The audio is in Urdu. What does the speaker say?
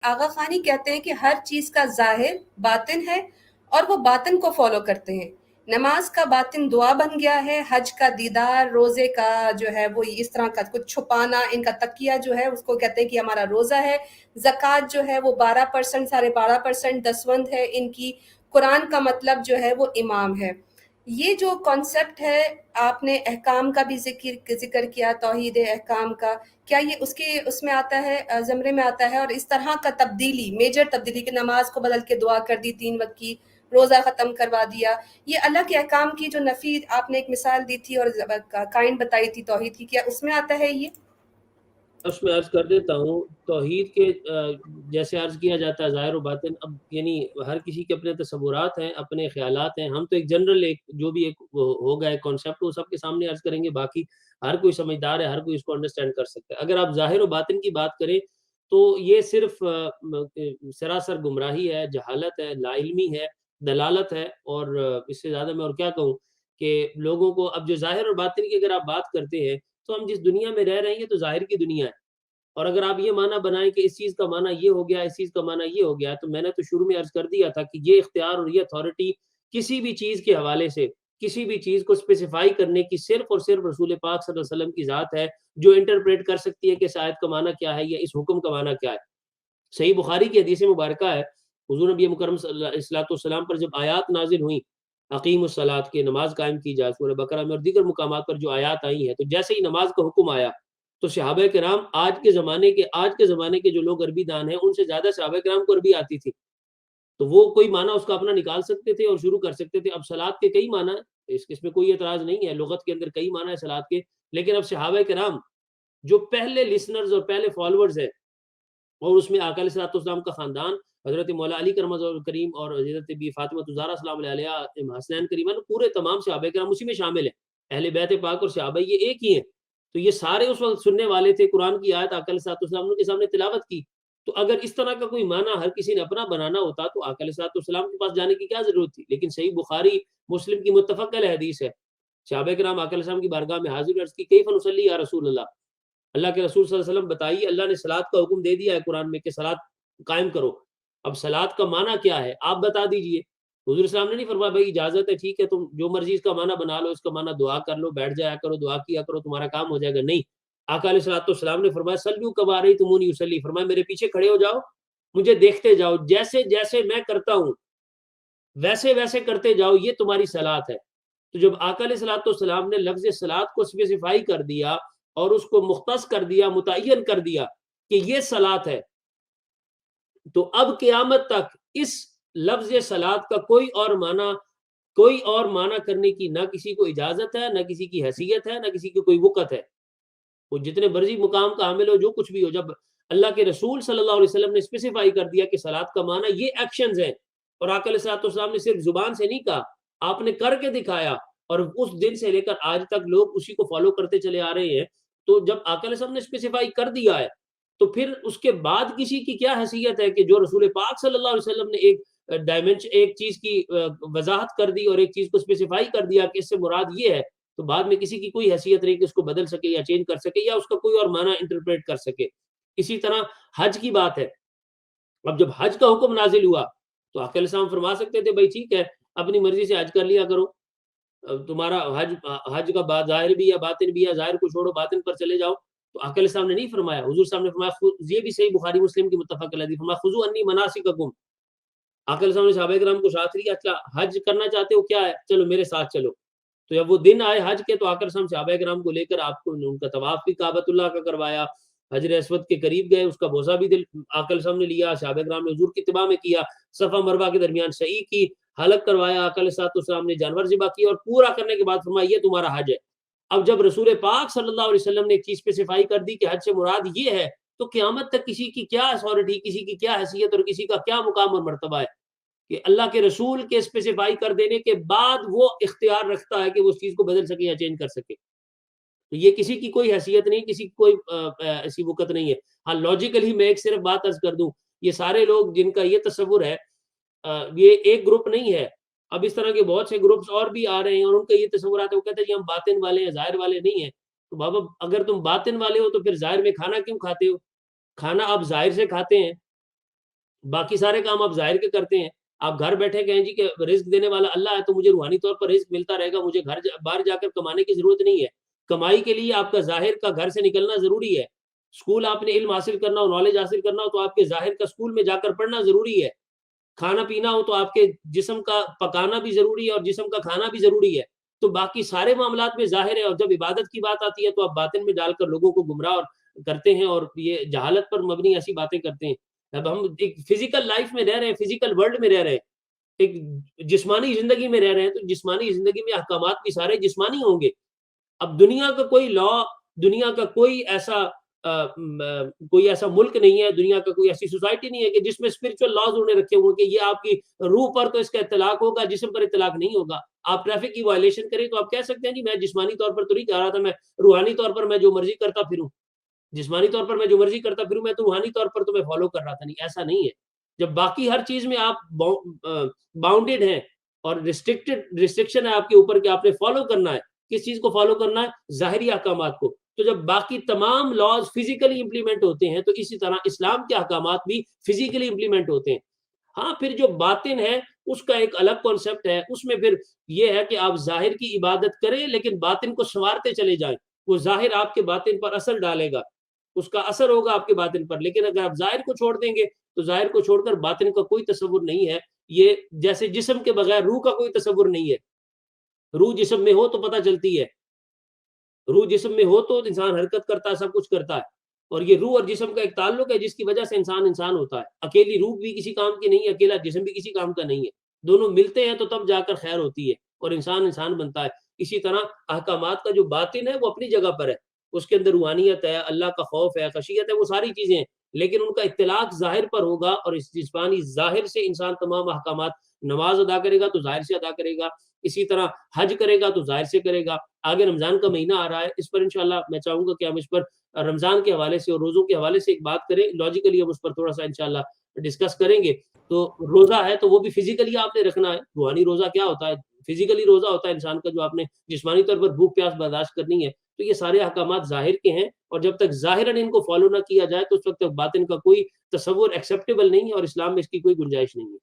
آغا خانی کہتے ہیں کہ ہر چیز کا ظاہر باطن ہے اور وہ باطن کو فالو کرتے ہیں. نماز کا باطن دعا بن گیا ہے، حج کا دیدار، روزے کا جو ہے وہ اس طرح کا کچھ چھپانا، ان کا تقیہ جو ہے اس کو کہتے ہیں کہ ہمارا روزہ ہے. زکوٰۃ جو ہے وہ 12%، 12.5% دسوند ہے ان کی. قرآن کا مطلب جو ہے وہ امام ہے. یہ جو کانسیپٹ ہے، آپ نے احکام کا بھی ذکر کیا، توحید احکام کا، کیا یہ اس میں آتا ہے، زمرے میں آتا ہے؟ اور اس طرح کا تبدیلی، میجر تبدیلی کہ نماز کو بدل کے دعا کر دی 3 وقت کی، روزہ ختم کروا دیا، یہ اللہ کے احکام کی جو نفی آپ نے ایک مثال دی تھی اور کائنڈ بتائی تھی توحید کی، کیا اس میں آتا ہے یہ؟ اس میں عرض کر دیتا ہوں، توحید کے جیسے عرض کیا جاتا ہے ظاہر و باطن، اب یعنی ہر کسی کے اپنے تصورات ہیں، اپنے خیالات ہیں. ہم تو ایک جنرل جو بھی ایک ہوگا ایک کانسیپٹ وہ سب کے سامنے عرض کریں گے، باقی ہر کوئی سمجھدار ہے، ہر کوئی اس کو انڈرسٹینڈ کر سکتا ہے. اگر آپ ظاہر و باطن کی بات کریں تو یہ صرف سراسر گمراہی ہے، جہالت ہے، لا علمی ہے، دلالت ہے. اور اس سے زیادہ میں اور کیا کہوں کہ لوگوں کو اب جو ظاہر اور باطن کی اگر آپ بات کرتے ہیں تو ہم جس دنیا میں رہ رہے ہیں یہ تو ظاہر کی دنیا ہے. اور اگر آپ یہ معنی بنائیں کہ اس چیز کا معنی یہ ہو گیا، اس چیز کا معنی یہ ہو گیا، تو میں نے تو شروع میں عرض کر دیا تھا کہ یہ اختیار اور یہ اتھارٹی کسی بھی چیز کے حوالے سے کسی بھی چیز کو اسپیسیفائی کرنے کی صرف اور صرف رسول پاک صلی اللہ علیہ وسلم کی ذات ہے، جو انٹرپریٹ کر سکتی ہے کہ اس آیت کا معنی کیا ہے یا اس حکم کا معنی کیا ہے. صحیح بخاری کی حدیث مبارکہ ہے، حضور نبی مکرم صلی اللہ علیہ وسلم پر جب آیات نازل ہوئیں اقیم الصلاۃ کے نماز قائم کی جائے، سورہ بقرہ میں اور دیگر مقامات پر جو آیات آئی ہیں، تو جیسے ہی نماز کا حکم آیا تو صحابہ کرام آج کے زمانے کے جو لوگ عربی دان ہیں ان سے زیادہ صحابہ کرام کو عربی آتی تھی، تو وہ کوئی معنی اس کا اپنا نکال سکتے تھے اور شروع کر سکتے تھے. اب صلاۃ کے کئی معنی ہیں، اس میں کوئی اعتراض نہیں ہے، لغت کے اندر کئی معنی ہے صلاۃ کے. لیکن اب صحابہ کرام جو پہلے لسنرز اور پہلے فالوورز ہیں، اور اس میں آقا علیہ السلام کا خاندان، حضرت مولا علی کرم اللہ کریم اور حضرت بی فاطمہ الزہرا سلام علیہ، حسنین کریمہ، پورے تمام صحابہ کرام اسی میں شامل ہیں. اہل بیت پاک اور صحابہ یہ ایک ہی ہیں. تو یہ سارے اس وقت سننے والے تھے، قرآن کی آیت آقا علیہ السلام کے سامنے تلاوت کی. تو اگر اس طرح کا کوئی معنی ہر کسی نے اپنا بنانا ہوتا تو آقا علیہ السلام کے پاس جانے کی کیا ضرورت تھی؟ لیکن صحیح بخاری مسلم کی متفق علیہ حدیث ہے، صحابہ کرام آقا علیہ السلام کی بارگاہ میں حاضر عرض کی کیف نصلی یا رسول اللہ، اللہ کے رسول صلی اللہ علیہ وسلم بتائیے، اللہ نے صلاۃ کا حکم دے دیا ہے قرآن میں کہ صلاۃ قائم کرو، اب صلاۃ کا معنی کیا ہے آپ بتا دیجئے. حضور اسلام نے نہیں فرمایا بھائی اجازت ہے ٹھیک ہے تم جو مرضی اس کا معنی بنا لو، اس کا معنی دعا کر لو، بیٹھ جایا کرو، دعا کیا کرو، تمہارا کام ہو جائے گا. نہیں، آقا علیہ السلام نے فرمایا سلو کما رہی تمونی یصلی، فرمایا میرے پیچھے کھڑے ہو جاؤ، مجھے دیکھتے جاؤ، جیسے جیسے میں کرتا ہوں ویسے ویسے کرتے جاؤ، یہ تمہاری صلاۃ ہے. تو جب آقا علیہ السلام نے لفظ صلاۃ کو اسپیسیفائی کر دیا اور اس کو مختص کر دیا، متعین کر دیا کہ یہ صلاۃ ہے، تو اب قیامت تک اس لفظ صلاۃ کا کوئی اور معنی کرنے کی نہ کسی کو اجازت ہے، نہ کسی کی حیثیت ہے، نہ کسی کی کوئی وقت ہے. وہ جتنے مرضی مقام کا حامل ہو، جو کچھ بھی ہو، جب اللہ کے رسول صلی اللہ علیہ وسلم نے اسپیسیفائی کر دیا کہ صلاۃ کا معنی یہ ایکشنز ہیں، اور آقا علیہ السلام نے صرف زبان سے نہیں کہا، آپ نے کر کے دکھایا، اور اس دن سے لے کر آج تک لوگ اسی کو فالو کرتے چلے آ رہے ہیں. تو جب آقا علیہ السلام نے اسپیسیفائی کر دیا ہے تو پھر اس کے بعد کسی کی کیا حیثیت ہے کہ جو رسول پاک صلی اللہ علیہ وسلم نے ایک ڈائمنشن، ایک چیز کی وضاحت کر دی اور ایک چیز کو اسپیسیفائی کر دیا کہ اس سے مراد یہ ہے، تو بعد میں کسی کی کوئی حیثیت نہیں کہ اس کو بدل سکے یا چینج کر سکے یا اس کا کوئی اور معنی انٹرپریٹ کر سکے. اسی طرح حج کی بات ہے، اب جب حج کا حکم نازل ہوا تو آقا علیہ السلام فرما سکتے تھے بھائی ٹھیک ہے اپنی مرضی سے حج کر لیا کرو، تمہارا حج کا ظاہر بھی ہے باطن بھی ہے، ظاہر کو چھوڑو باطن پر چلے جاؤ. تو آقا علیہ السلام نے نہیں فرمایا، حضور صاحب نے فرمایا، یہ بھی صحیح بخاری مسلم کی متفق علیہ حدیث، فرمایا خذوا انی مناسککم. آقا علیہ السلام نے صحابہ کرام کو ساتھ لیا، اچھا حج کرنا چاہتے ہو کیا ہے، چلو میرے ساتھ چلو. تو جب وہ دن آئے حج کے تو آقا علیہ السلام صحابہ کرام کو لے کر آپ کو ان کا طواف بھی کعبۃ اللہ کا کروایا، حجر اسود کے قریب گئے، اس کا بوسہ بھی آقا علیہ السلام نے لیا، صحابہ کرام نے حضور کی اتباع میں کیا، صفا مروہ کے درمیان سعی کی، حلق کروایا، آقا علیہ السلام نے جانور ذبح کیا، اور پورا کرنے کے بعد فرمایا یہ تمہارا حج ہے. اب جب رسول پاک صلی اللہ علیہ وسلم نے ایک چیز اسپیسیفائی کر دی کہ حج سے مراد یہ ہے، تو قیامت تک کسی کی کیا اتھارٹی، کسی کی کیا حیثیت اور کسی کا کیا مقام اور مرتبہ ہے کہ اللہ کے رسول کے اسپیسیفائی کر دینے کے بعد وہ اختیار رکھتا ہے کہ وہ اس چیز کو بدل سکے یا چینج کر سکے. تو یہ کسی کی کوئی حیثیت نہیں، کسی کی کوئی ایسی وقت نہیں ہے. ہاں لاجیکلی میں ایک صرف بات عرض کر دوں، یہ سارے لوگ جن کا یہ تصور ہے، یہ ایک گروپ نہیں ہے. اب اس طرح کے بہت سے گروپس اور بھی آ رہے ہیں اور ان کا یہ تصور آتا ہے، وہ کہتے ہیں کہ ہم باطن والے ہیں، ظاہر والے نہیں ہیں. تو بابا اگر تم باطن والے ہو تو پھر ظاہر میں کھانا کیوں کھاتے ہو؟ کھانا آپ ظاہر سے کھاتے ہیں، باقی سارے کام آپ ظاہر کے کرتے ہیں. آپ گھر بیٹھے کہیں جی کہ رزق دینے والا اللہ ہے تو مجھے روحانی طور پر رزق ملتا رہے گا, مجھے باہر جا کر کمانے کی ضرورت نہیں ہے. کمائی کے لیے آپ کا ظاہر کا گھر سے نکلنا ضروری ہے. اسکول آپ نے علم حاصل کرنا ہو, نالج حاصل کرنا ہو, تو آپ کے ظاہر کا اسکول میں جا کر پڑھنا ضروری ہے. کھانا پینا ہو تو آپ کے جسم کا پکانا بھی ضروری ہے اور جسم کا کھانا بھی ضروری ہے. تو باقی سارے معاملات میں ظاہر ہے, اور جب عبادت کی بات آتی ہے تو آپ باطن میں ڈال کر لوگوں کو گمراہ کرتے ہیں اور یہ جہالت پر مبنی ایسی باتیں کرتے ہیں. اب ہم ایک فزیکل لائف میں رہ رہے ہیں, فزیکل ورلڈ میں رہ رہے ہیں, ایک جسمانی زندگی میں رہ رہے ہیں, تو جسمانی زندگی میں احکامات بھی سارے جسمانی ہوں گے. اب دنیا کا کوئی لا, دنیا کا کوئی ایسا ملک نہیں ہے, دنیا کا کوئی ایسی سوسائٹی نہیں ہے کہ جس میں اسپرچل لاز انہوں نے رکھے ہوئے کہ یہ آپ کی روح پر تو اس کا اطلاق ہوگا, جسم پر اطلاق نہیں ہوگا. آپ ٹریفک کی وائلیشن کریں تو آپ کہہ سکتے ہیں جی میں جسمانی طور پر تو نہیں کہہ رہا تھا, میں روحانی طور پر میں جو مرضی کرتا پھروں, جسمانی طور پر میں جو مرضی کرتا پھروں, میں تو روحانی طور پر تو میں فالو کر رہا تھا. نہیں, ایسا نہیں ہے. جب باقی ہر چیز میں آپ باؤنڈیڈ ہیں اور ریسٹرکشن ہے آپ کے اوپر کہ آپ نے فالو کرنا ہے, کس چیز کو فالو کرنا ہے, ظاہری احکامات کو, تو جب باقی تمام لاز فزیکلی امپلیمنٹ ہوتے ہیں تو اسی طرح اسلام کے احکامات بھی فزیکلی امپلیمنٹ ہوتے ہیں. ہاں, پھر جو باطن ہے اس کا ایک الگ کانسیپٹ ہے, اس میں پھر یہ ہے کہ آپ ظاہر کی عبادت کریں لیکن باطن کو سنوارتے چلے جائیں. وہ ظاہر آپ کے باطن پر اثر ڈالے گا, اس کا اثر ہوگا آپ کے باطن پر, لیکن اگر آپ ظاہر کو چھوڑ دیں گے تو ظاہر کو چھوڑ کر باطن کا کوئی تصور نہیں ہے. یہ جیسے جسم کے بغیر روح کا کوئی تصور نہیں ہے. روح جسم میں ہو تو پتہ چلتی ہے, روح جسم میں ہو تو انسان حرکت کرتا ہے, سب کچھ کرتا ہے, اور یہ روح اور جسم کا ایک تعلق ہے جس کی وجہ سے انسان ہوتا ہے. اکیلی روح بھی کسی کام کی نہیں ہے, اکیلا جسم بھی کسی کام کا نہیں ہے, دونوں ملتے ہیں تو تب جا کر خیر ہوتی ہے اور انسان بنتا ہے. اسی طرح احکامات کا جو باطن ہے وہ اپنی جگہ پر ہے, اس کے اندر روحانیت ہے, اللہ کا خوف ہے, خشیت ہے, وہ ساری چیزیں ہیں, لیکن ان کا اطلاق ظاہر پر ہوگا. اور اس جسمانی ظاہر سے انسان تمام احکامات, نماز ادا کرے گا تو ظاہر سے ادا کرے گا, اسی طرح حج کرے گا تو ظاہر سے کرے گا. آگے رمضان کا مہینہ آ رہا ہے, اس پر انشاءاللہ میں چاہوں گا کہ ہم اس پر رمضان کے حوالے سے اور روزوں کے حوالے سے ایک بات کریں. لاجیکلی ہم اس پر تھوڑا سا انشاءاللہ ڈسکس کریں گے. تو روزہ ہے تو وہ بھی فزیکلی آپ نے رکھنا ہے. روحانی روزہ کیا ہوتا ہے؟ فزیکلی روزہ ہوتا ہے انسان کا جو آپ نے جسمانی طور پر بھوک پیاس برداشت کرنی ہے. تو یہ سارے احکامات ظاہر کے ہیں, اور جب تک ظاہراً ان کو فالو نہ کیا جائے تو اس وقت تک باطن کا کوئی تصور ایکسیپٹیبل نہیں ہے, اور اسلام میں اس کی کوئی گنجائش نہیں ہے.